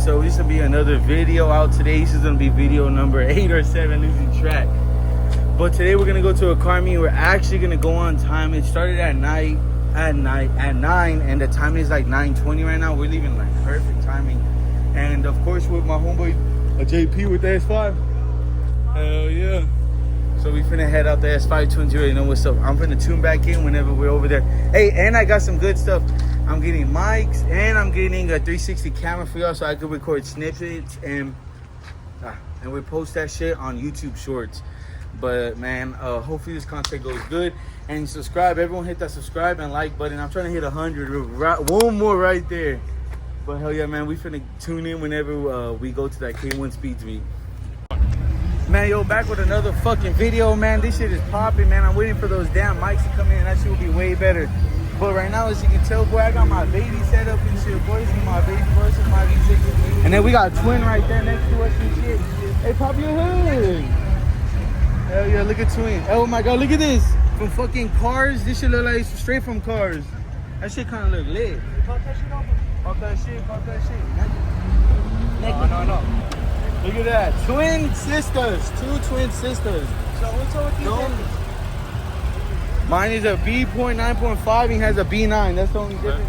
So this will be another video out today. This is gonna be video number 8 or 7, losing track. But today we're gonna go to a car meet. We're actually gonna go on time. It started at 9, and the time is like 9:20 right now. We're leaving like perfect timing. And of course with my homeboy JP with the S5. Hell yeah. So we finna head out the S5 tunes. You already know what's up. I'm finna tune back in whenever we're over there. Hey, and I got some good stuff. I'm getting mics and I'm getting a 360 camera for y'all so I can record snippets and we post that shit on YouTube Shorts. But man, hopefully this content goes good. And subscribe. Everyone hit that subscribe and like button. I'm trying to hit 100. One more right there. But hell yeah, man. We finna tune in whenever we go to that K1 Speeds meet. Man, yo, back with another fucking video, man. This shit is popping, man. I'm waiting for those damn mics to come in. That shit will be way better. But right now, as you can tell, boy, I got my baby set up and shit. Boy, this is my baby, boy. This is my V6. And then we got Twin right there next to us and shit. Hey, pop your hood. Hell yeah, look at Twin. Oh my God, look at this. From fucking Cars. This shit look like straight from Cars. That shit kind of look lit. Pop that shit off. Pop that shit, pop that shit. No. Look at that. Twin sisters. 2 twin sisters. So what's up with these engines? Mine is a B.9.5. He has a B9. That's the only difference.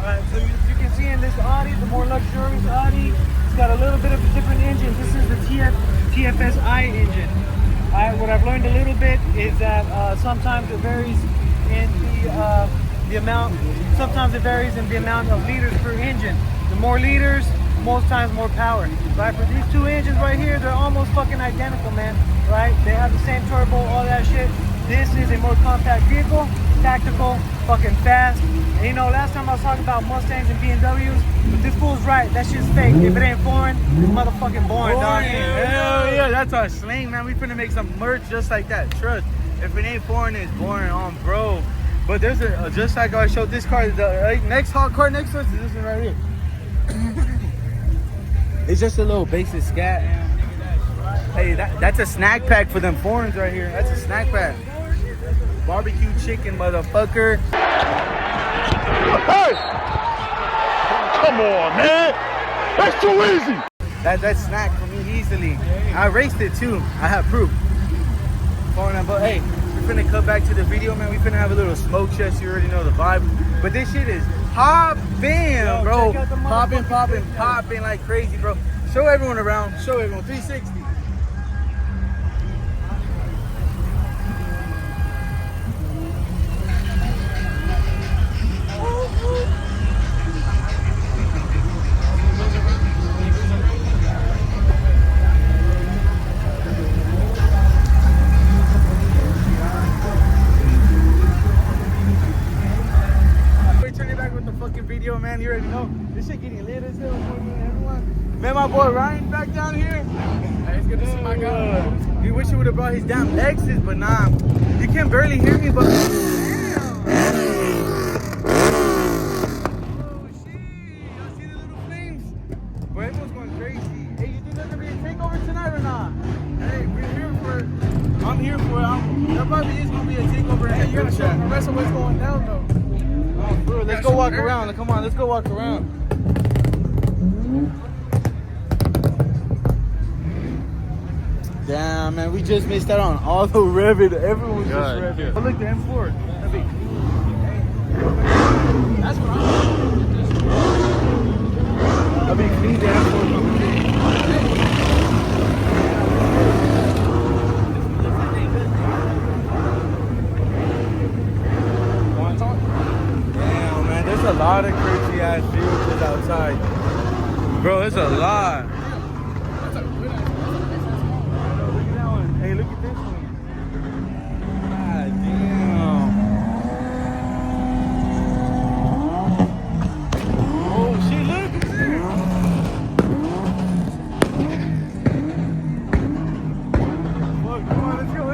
Alright, so you can see in this Audi, the more luxurious Audi, it's got a little bit of a different engine. This is the TFSI engine. What I've learned a little bit is that sometimes it varies in the amount. Sometimes it varies in the amount of liters per engine. The more liters, most times more power. Right? For these 2 engines right here, they're almost fucking identical, man. Right? They have the same turbo, all that shit. This is a more compact vehicle, tactical, fucking fast. And you know, last time I was talking about Mustangs and BMWs, but this fool's right. That shit's fake. If it ain't foreign, it's motherfucking boring, dog. Hell yeah, that's our slang, man. We finna make some merch just like that. Trust. If it ain't foreign, it's boring on, bro. But there's a just like I showed this car. The next hot car next to us is this one right here. It's just a little basic scat. Hey, that's a snack pack for them foreigns right here. That's a snack pack. Barbecue chicken, motherfucker. Hey! Come on, man. That's too easy. That's snack for me easily. I raced it too. I have proof. But hey, we're finna cut back to the video, man. We finna have a little smoke chest. You already know the vibe. But this shit is popping, bro. Popping like crazy, bro. Show everyone around. Show everyone. 360. Video, man, you already know this shit getting lit as hell. Everyone, man, my boy Ryan back down here. Hey, it's good to see my guy. He wish he would have brought his damn Lexus, but nah, you can barely hear me. But damn. Oh shit! Y'all see the little flames? Boy, everyone's going crazy. Hey, you think there's gonna be a takeover tonight or not? Hey, we're here for it. I'm here for it. There probably is gonna be a takeover. Hey, you gotta show the rest of what's going down though. Bro, let's go walk around. Come on, let's go walk around. Damn, man, we just missed out on all the revving. Everyone was just revving. Oh, look, the M4. That's what I'm That'd be clean, the M4. A lot of crazy ass vehicles outside, bro. There's a lot. Look at that one. Hey, look at this one. God damn. Oh shit! Look. Fuck, come on, let's go.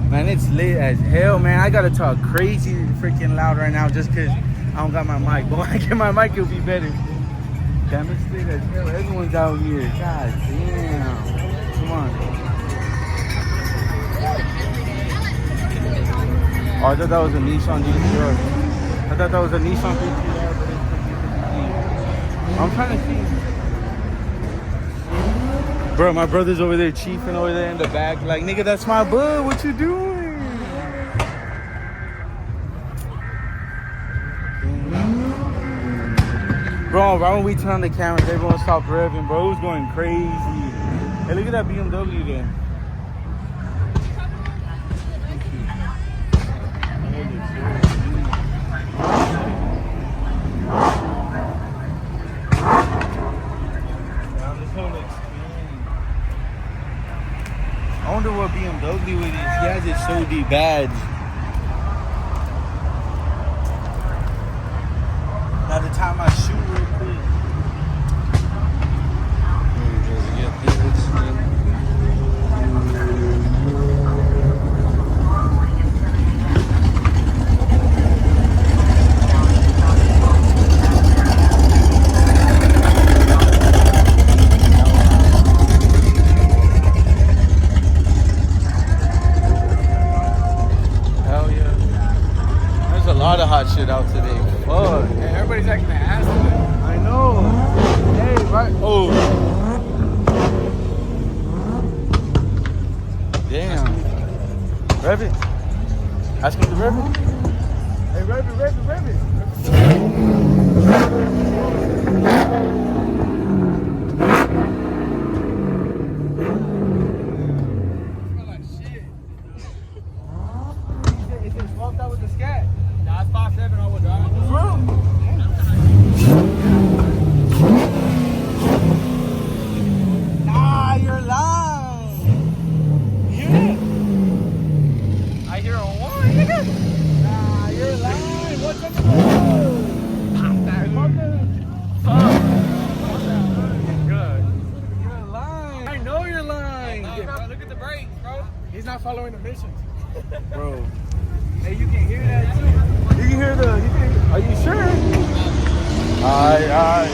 Man, it's lit as hell, man. I gotta talk crazy freaking loud right now just cause I don't got my mic. But when I get my mic, it'll be better. Damn, it's lit as hell. Everyone's out here. God damn. Come on. Oh, I thought that was a Nissan GTR. I thought that was a Nissan GTR, but it's I'm trying to see. Bro, my brother's over there chiefing over there in the back. Like, nigga, that's my bud. What you doing? Bro, right when we turn on the cameras, everyone stopped revving, bro. It was going crazy. Hey, look at that BMW there. I wonder what BMW it is. He has his So D badge. Now the time I shoot real quick. Hell yeah. There's a lot of hot shit out today. Fuck. Yeah, everybody's acting an ass today. I know. Hey, right. Oh. Damn. Rev it. Ask him to rev it. Hey, rev it, rev it, rev it. Smell like shit. Is it smoked out with the scat? Nah, it's 5.7. I would drive. Nah, you're lying. You hear it? I hear a one, nigga. Nah, you're lying. What's up? Good. You're lying. I know you're lying. Bro, look at the brakes, bro. He's not following the missions. Bro. Hey, you can hear that too. You can hear are you sure? Alright.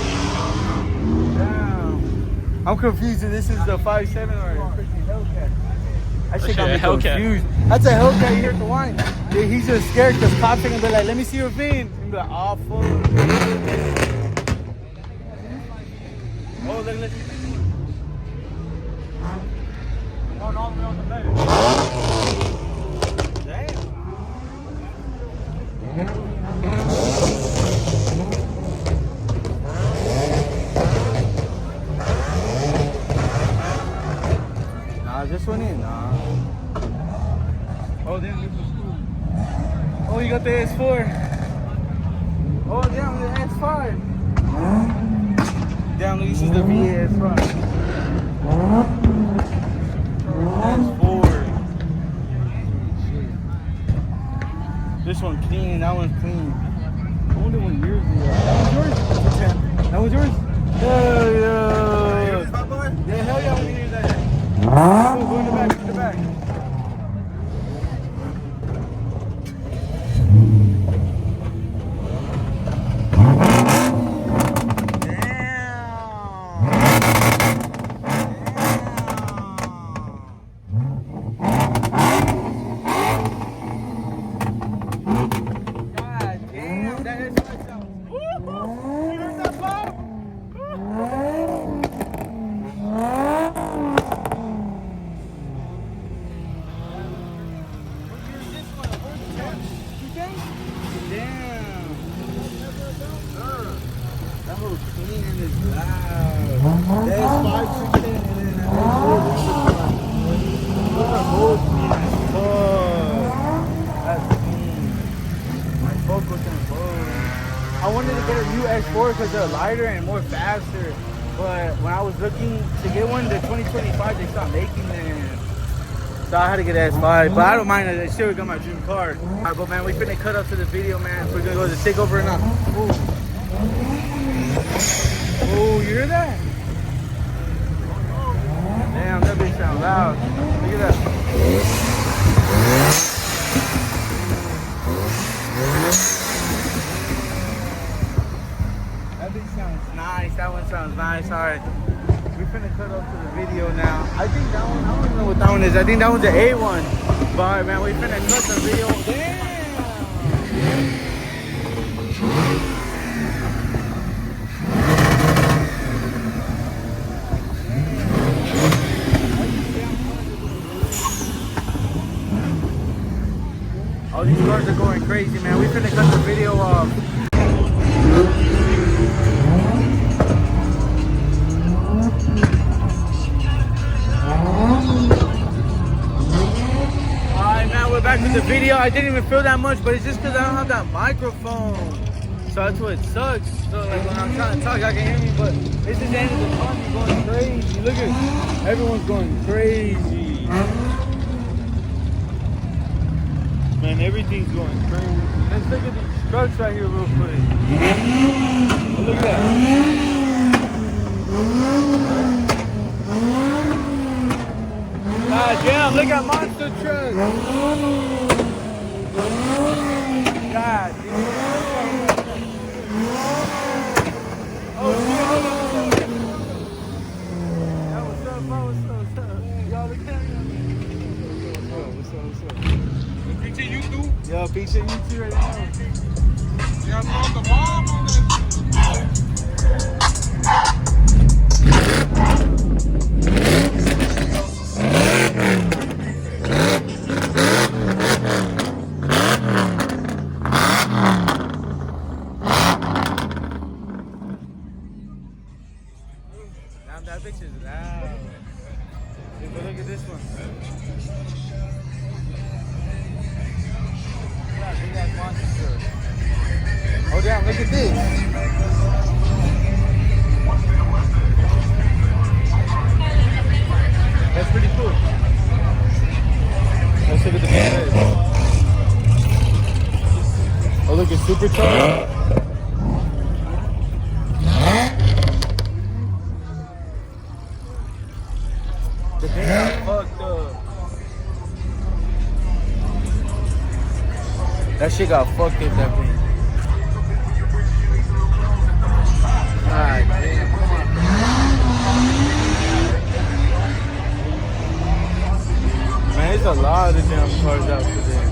Damn. I'm confused if this is the 5.7 or a freaking Hellcat. That shit got me confused. That's a Hellcat, you hear the whine. Yeah, he's just scared because cops are gonna be like, let me see your VIN. And be like, oh, fuck. Oh, let's see. Going all the way on the left. Damn. Nah, this one in. Nah. Oh, damn, this was cool. Oh, you got the S4. Oh, damn, the S5. Damn, this is the VA S5. S4. This one clean, that one's clean. I wonder what yours is. That was yours? Hell yeah. Yeah, hell yeah, I want to hear that. Go in the back, in the back. I wanted to get a new X4 because they're lighter and more faster. But when I was looking to get one, the 2025, they stopped making them. So I had to get an S5. But I don't mind it. I still got my dream car. Alright, but man, we finna cut up to the video, man. So we're gonna go to the takeover now. Oh, you hear that? Damn, that bitch sound loud. Look at that. That bitch sounds nice. That one sounds nice. All right. We finna cut up to the video now. I think that one, I don't even know what that one is. I think that one's an A1. But all right, man, we finna cut the video. Damn. Oh, these cars are going crazy, man. We finna cut the video off. Alright, man, we're back with the video. I didn't even feel that much, but it's just because I don't have that microphone. So that's what sucks. So like when I'm trying to talk, I can hear me, but this is the end of the economy going crazy. Look at everyone's going crazy. Man, everything's going crazy. Let's look at these trucks right here real quick. Oh, look at that. God damn, look at monster trucks. God damn. Oh shit. Yeah, what's up, bro? What's up? Y'all look at me. What's up? Pinche YouTube. Yo, feature YouTube right now. Ya no the bomb on this. Damn, that bitch is loud. Dude, but look at this one. Yeah, big ass monster. Oh damn, look at this. That's pretty cool. Let's look at the big. Oh look, it's supercharged. The thing got fucked up. That shit got fucked up, that thing. God damn. Man, there's a lot of damn cars out today.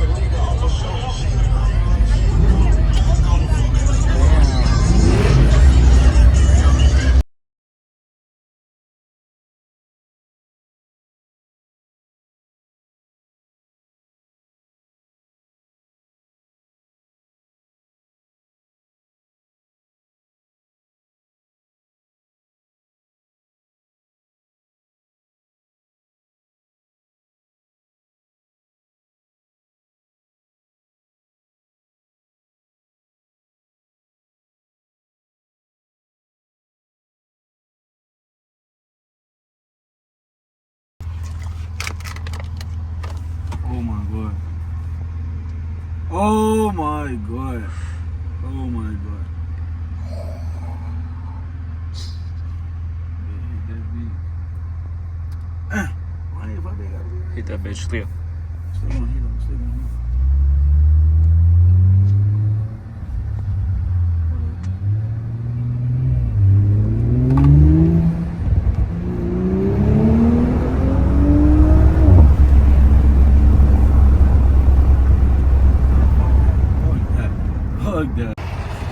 Oh my god. Oh my god. Oh my god. Hit that bitch clear.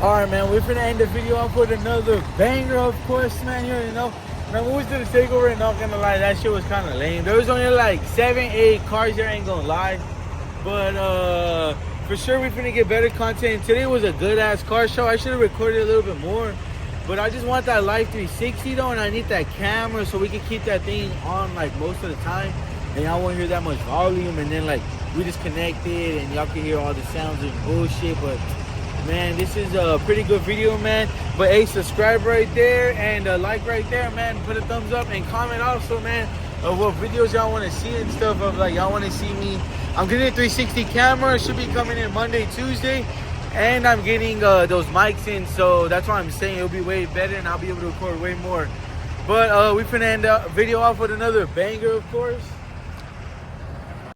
Alright, man, we're finna end the video off with another banger, of course, man. You already know. Man, when we was to the takeover, and not gonna lie, that shit was kind of lame. There was only like 7, 8 cars there, ain't gonna lie. But for sure, we're finna get better content. Today was a good ass car show. I should have recorded a little bit more. But I just want that Live 360 though, and I need that camera so we can keep that thing on like most of the time. And y'all won't hear that much volume, and then like we just connected and y'all can hear all the sounds and bullshit. But man, this is a pretty good video, man. But hey, subscribe right there and like right there, man. Put a thumbs up and comment also, man, of what videos y'all want to see and stuff. Of like y'all want to see me. I'm getting a 360 camera. It should be coming in Monday, Tuesday, and I'm getting those mics in. So that's why I'm saying it'll be way better, and I'll be able to record way more. But we finna end the video off with another banger, of course.